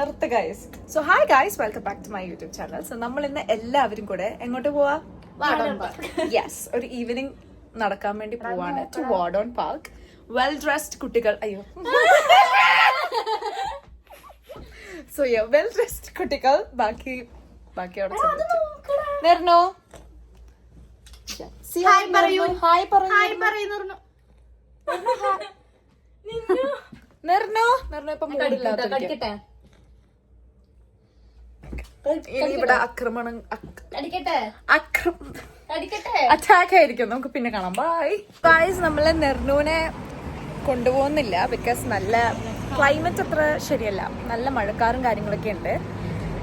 നിർത്ത് guys. So hi guys, welcome back to my YouTube channel. So നമ്മൾ ഇന്ന് എല്ലാവരും കൂടെ എങ്ങോട്ട് പോവാ? യെസ്, ഒരു ഈവനിങ് നടക്കാൻ വേണ്ടി പോവാണ് to Wardon park. Well dressed കുട്ടികൾ, അയ്യോ സോ വെൽ ഡ്രസ്ഡ് കുട്ടികൾ ബാക്കി അവിടെ നിർണോ ഹായ് പറയൂ. ഹായ് പറയുന്നു നിർണോ ഇപ്പൊ മൂടില്ലാത്ത ഇനി ഇവിടെ അറ്റാക്ക് ആയിരിക്കും. നമുക്ക് പിന്നെ കാണാം. Bye guys. നമ്മള് നെർണുവിനെ കൊണ്ടുപോകുന്നില്ല ബിക്കോസ് നല്ല ക്ലൈമറ്റ് അത്ര ശരിയല്ല, നല്ല മഴക്കാറും കാര്യങ്ങളൊക്കെ ഉണ്ട്.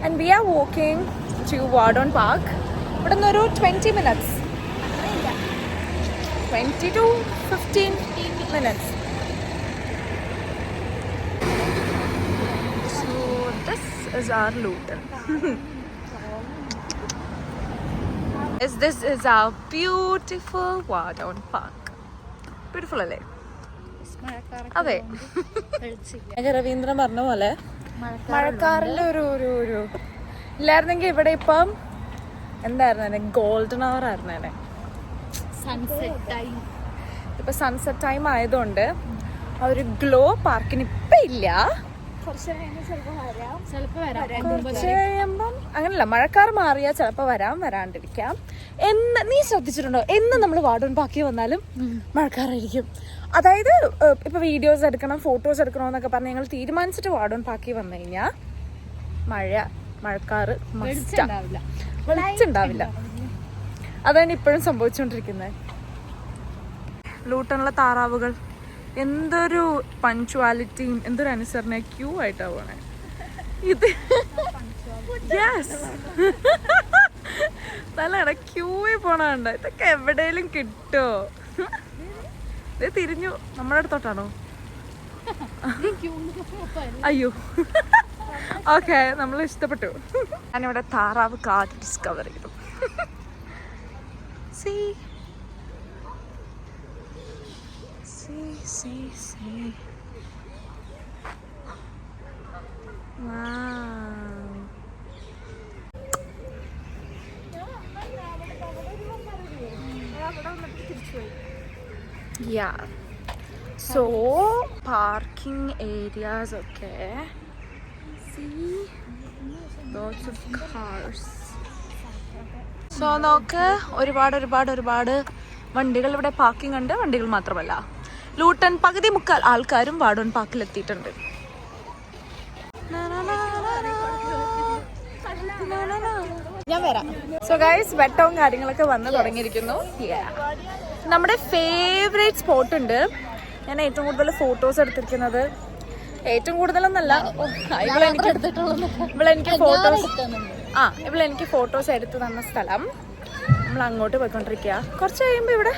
And we are walking to Wardon park. ഇവിടെ നിന്ന് ഒരു 20 minutes, 20 to 15 minutes. So this is our Luton. This is our beautiful Wardon Park. Beautiful അല്ലേ? അതെ. രവീന്ദ്രൻ പറഞ്ഞ പോലെ മഴക്കാറില് ഒരു ഇല്ലായിരുന്നെങ്കിൽ ഇവിടെ ഇപ്പം എന്തായിരുന്നു, ഗോൾഡൻ അവർ ആയിരുന്നേ. ഇപ്പൊ സൺസെറ്റ് ടൈം ആയതുകൊണ്ട് ആ ഒരു ഗ്ലോ പാർക്കിന് ഇപ്പൊ ഇല്ല. കുറച്ച് കഴിയുമ്പം അങ്ങനല്ല, മഴക്കാർ മാറിയാൽ ചിലപ്പോ വരാണ്ടിരിക്കാം. നീ ശ്രദ്ധിച്ചിട്ടുണ്ടോ, എന്ന് നമ്മൾ വാർഡോൺ പാർക്കിൽ വന്നാലും മഴക്കാറായിരിക്കും. അതായത് ഇപ്പൊ വീഡിയോസ് എടുക്കണം, ഫോട്ടോസ് എടുക്കണം എന്നൊക്കെ പറഞ്ഞ് ഞങ്ങൾ തീരുമാനിച്ചിട്ട് വാർഡോൺ പാർക്കിൽ വന്നു കഴിഞ്ഞാൽ മഴക്കാറ് വെളിച്ചുണ്ടാവില്ല. അതാണ് ഇപ്പോഴും സംഭവിച്ചുകൊണ്ടിരിക്കുന്നത്. ലൂട്ടണിലെ താറാവുകൾ എന്തൊരു പഞ്ച്വാലിറ്റിയും എന്തൊരു അനുസരണ ക്യൂ ആയിട്ടാ പോണേ. ഇത് യെസ് നല്ല ക്യൂവിൽ പോണണ്ട. ഇതൊക്കെ എവിടെയെങ്കിലും കിട്ടോ? ഇത് തിരിഞ്ഞു നമ്മുടെ അടുത്തോട്ടാണോ? അയ്യോ ഓക്കെ, നമ്മൾ ഇഷ്ടപ്പെട്ടു. ഞാനിവിടെ താറാവ് കാർഡ് ഡിസ്കവർ ചെയ്തു. See. Wow. Yeah. So parking areas, okay. See, lots of cars. So നോക്ക്, ഒരുപാട് വണ്ടികൾ ഇവിടെ പാർക്കിംഗ് ഉണ്ട്. വണ്ടികൾ മാത്രമല്ല, ലൂട്ടൺ പകുതി മുക്കാൽ ആൾക്കാരും വാർഡോൺ പാർക്കിൽ എത്തിയിട്ടുണ്ട്. ഞാൻ വരാം. സോ ഗൈസ്, വെട്ടവും കാര്യങ്ങളൊക്കെ വന്ന് തുടങ്ങിയിരിക്കുന്നു. നമ്മുടെ ഫേവറേറ്റ് സ്പോട്ട് ഉണ്ട്. ഞാൻ ഏറ്റവും കൂടുതൽ ഫോട്ടോസ് എടുത്തിരിക്കുന്നത്, ഏറ്റവും കൂടുതലൊന്നല്ല, ഇവളെനിക്ക് ഫോട്ടോസ് എടുത്തു തന്ന സ്ഥലം. നമ്മൾ അങ്ങോട്ട് പോയിക്കൊണ്ടിരിക്കുക. കുറച്ച് കഴിയുമ്പോൾ ഇവിടെ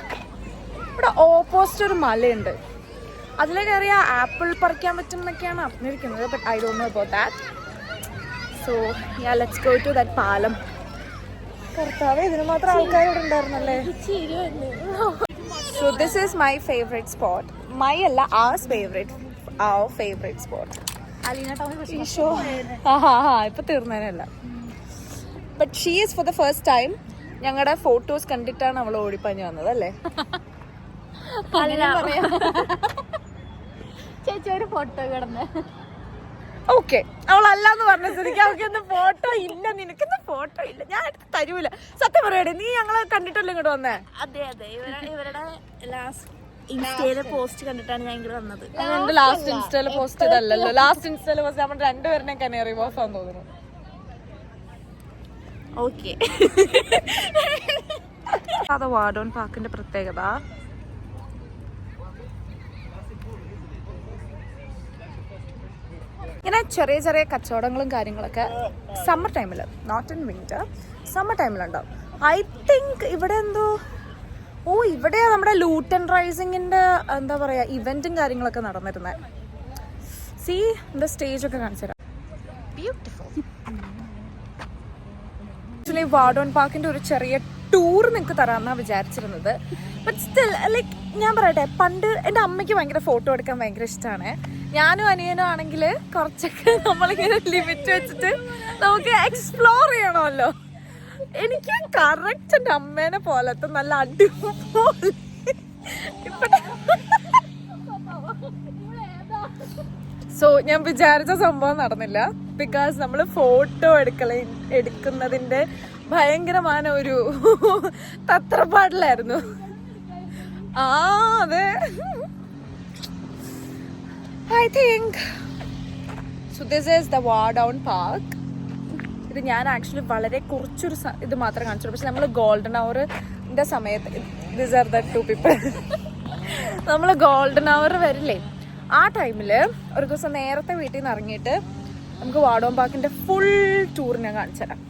ഓപ്പോസിറ്റ് ഒരു മലയുണ്ട്. അതിൽ കയറിയ ആപ്പിൾ പറിക്കാൻ പറ്റും എന്നൊക്കെയാണ് അറിഞ്ഞിരിക്കുന്നത്. But I don't know about that. So let's go to that പാലം. കർത്താവേ, ഇതിന് മാത്രം ആൾക്കാരോട് ഉണ്ടായിരുന്നല്ലേ. So this is my favourite spot. My അല്ല, ആർസ് ഫേവറേറ്റ് സ്പോട്ട്. ഈശോ, ഇപ്പൊ തീർന്നതിനല്ല. But she is for the first time. ഞങ്ങളുടെ ഫോട്ടോസ് കണ്ടിട്ടാണ് അവൾ ഓടിപ്പഞ്ഞു വന്നത് അല്ലേ? ചേച്ചി ഒരു ഫോട്ടോ കിടന്ന് ഓക്കെ, അവളല്ലാന്ന് പറഞ്ഞ സ്ഥിതിക്ക് അവൾക്കൊന്നും ഫോട്ടോ ഇല്ല. നിനക്കൊന്നും ഫോട്ടോ ഇല്ല, ഞാൻ എടുത്ത് തരൂല. സത്യം പറയട്ടെ, നീ ഞങ്ങളെ കണ്ടിട്ടല്ലേ ഇങ്ങോട്ട് വന്നേ? അതെ, ഇവരുടെ ലാസ്റ്റ് ഇൻസ്റ്റയിലെ പോസ്റ്റ് കണ്ടിട്ടാണ് ഞാൻ ഇങ്ങോട്ട് വന്നത്. എന്റെ ലാസ്റ്റ് ഇൻസ്റ്റയിലെ പോസ്റ്റ് ഇതല്ലല്ലോ. ലാസ്റ്റ് ഇൻസ്റ്റയിലെ പോസ്റ്റ് നമ്മൾ രണ്ടുപേരുടെ കനേറി ബോസ് ആണെന്ന് തോന്നുന്നു. ഓക്കെ, അത് വാർഡോൺ പാർക്കിന്റെ പ്രത്യേകത. ഇങ്ങനെ ചെറിയ ചെറിയ കച്ചവടങ്ങളും കാര്യങ്ങളൊക്കെ സമ്മർ ടൈമിൽ, നോട്ട് ഇൻ വിന്റർ, സമ്മർ ടൈമിലുണ്ടാവും. ഐ തിങ്ക് ഇവിടെ ഇവിടെ നമ്മുടെ ലൂട്ടൺ റൈസിങ്ങിന്റെ എന്താ പറയാ ഇവന്റും കാര്യങ്ങളൊക്കെ നടന്നിരുന്നത്. സീ ദ സ്റ്റേജ് ഒക്കെ കാണിച്ചു തരാം. ബ്യൂട്ടിഫുൾ. ആക്ച്വലി വാർഡോൺ പാർക്കിന്റെ ഒരു ചെറിയ ടൂർ നിങ്ങൾക്ക് തരാമെന്നാണ് വിചാരിച്ചിരുന്നത്. ബട്ട് സ്റ്റിൽ ലൈക്ക് ഞാൻ പറയട്ടെ, പണ്ട് എൻ്റെ അമ്മയ്ക്ക് ഭയങ്കര ഫോട്ടോ എടുക്കാൻ ഭയങ്കര ഇഷ്ടമാണ്. ഞാനും അനിയനും ആണെങ്കിൽ കുറച്ചൊക്കെ നമ്മളിങ്ങനെ ലിമിറ്റ് വെച്ചിട്ട് നമുക്ക് എക്സ്പ്ലോർ ചെയ്യണമല്ലോ. എനിക്ക് കറക്റ്റ് എൻ്റെ അമ്മേനെ പോലത്തെ നല്ല അടിപൊളി സോ ഞാൻ വിചാരിച്ച സംഭവം നടന്നില്ല. ബിക്കോസ് നമ്മൾ ഫോട്ടോ എടുക്കുന്നതിൻ്റെ ഭയങ്കരമായ ഒരു തത്രപ്പാടിലായിരുന്നു. അതെ, I think so. This is the Wardown Park. ഇത് ഞാൻ ആക്ച്വലി വളരെ കുറച്ചൊരു ഇത് മാത്രം കാണിച്ചു. പക്ഷെ നമ്മൾ ഗോൾഡൻ അവറിൻ്റെ സമയത്ത് these are the two people നമ്മൾ ഗോൾഡൻ അവർ വരില്ലേ, ആ ടൈമിൽ ഒരു ദിവസം നേരത്തെ വീട്ടിൽ നിന്ന് ഇറങ്ങിയിട്ട് നമുക്ക് വാർഡോൺ പാർക്കിൻ്റെ ഫുൾ ടൂർ ഞാൻ കാണിച്ചു തരാം.